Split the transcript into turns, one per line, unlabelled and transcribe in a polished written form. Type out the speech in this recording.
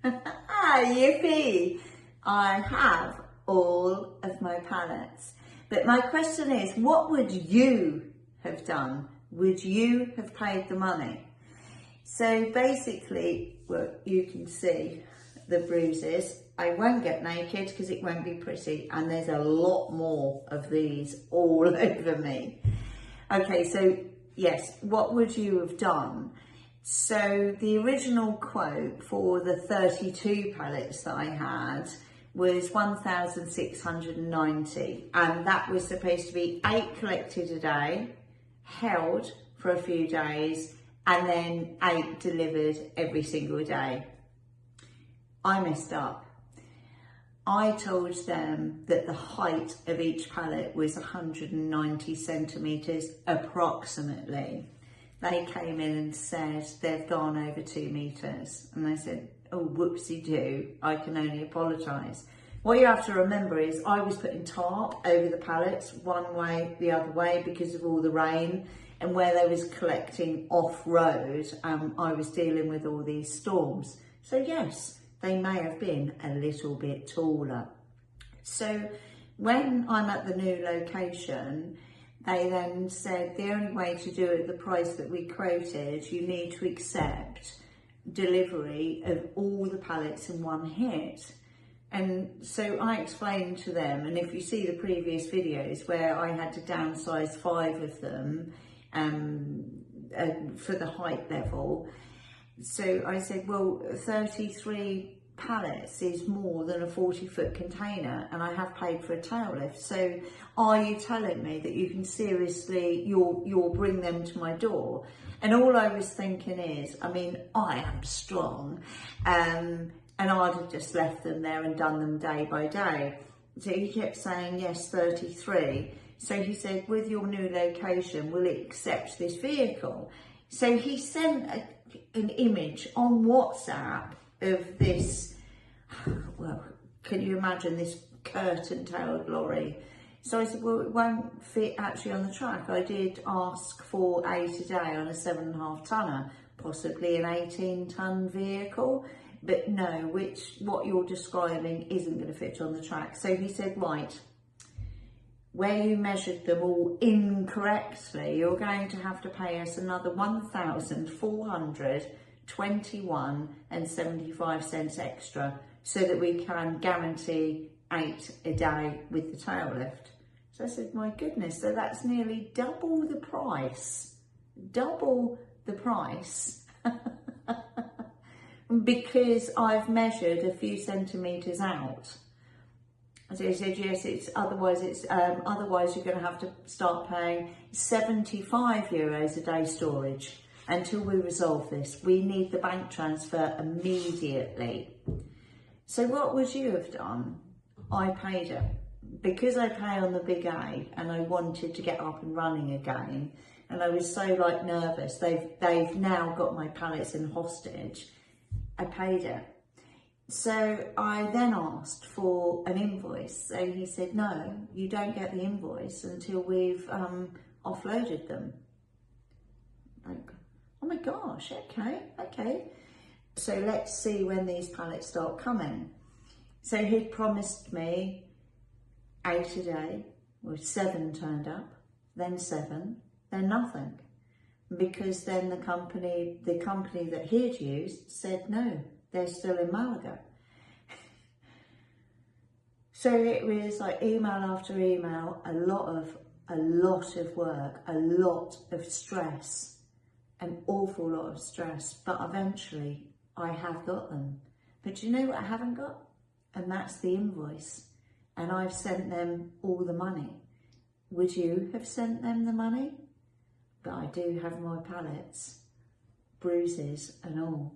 Yippee! I have all of my pallets. But my question is, what would you have done? Would you have paid the money? So basically, well, you can see the bruises. I won't get naked because it won't be pretty, and there's a lot more of these all over me. Okay, so yes, what would you have done? So the original quote for the 32 pallets that I had was 1,690, and that was supposed to be 8 collected a day, held for a few days, and then 8 delivered every single day. I messed up. I told them that the height of each pallet was 190 centimetres approximately. They came in and said they've gone over 2 metres. And I said, oh, whoopsie-doo, I can only apologise. What you have to remember is I was putting tarp over the pallets one way, the other way because of all the rain. And where they was collecting off-road, I was dealing with all these storms. So yes, they may have been a little bit taller. So when I'm at the new location, they then said the only way to do it at the price that we quoted, you need to accept delivery of all the pallets in one hit. And so I explained to them, and if you see the previous videos where I had to downsize 5 of them for the height level, so I said, well, 33 pallets is more than a 40-foot container, and I have paid for a tail lift. So are you telling me that you can seriously, you'll bring them to my door? And all I was thinking is, I mean, I am strong, and I'd have just left them there and done them day by day. So he kept saying, yes, 33. So he said, with your new location, will it accept this vehicle? So he sent an image on WhatsApp of this, well, can you imagine this curtain-tailed lorry? So I said, well, it won't fit actually on the track. I did ask for 8 a day on a 7.5 tonner, possibly an 18-ton vehicle, but no, what you're describing isn't going to fit on the track. So he said, right, where you measured them all incorrectly, you're going to have to pay us another $1,421.75 extra so that we can guarantee 8 a day with the tail lift. So I said, my goodness, so that's nearly double the price, because I've measured a few centimetres out. So he said, yes, otherwise you're going to have to start paying €75 a day storage until we resolve this. We need the bank transfer immediately. So what would you have done? I paid it. Because I pay on the big A and I wanted to get up and running again, and I was so nervous, they've now got my pallets in hostage, I paid it. So I then asked for an invoice. So he said, no, you don't get the invoice until we've offloaded them. Like, oh my gosh, okay. So let's see when these pallets start coming. So he'd promised me 8 a day, well, 7 turned up, then 7, then nothing. Because then the company that he'd used said no, they're still in Malaga. So it was like email after email, a lot of work, a lot of stress, an awful lot of stress, but eventually I have got them. But do you know what I haven't got? And that's the invoice. And I've sent them all the money. Would you have sent them the money? But I do have my pallets, bruises and all.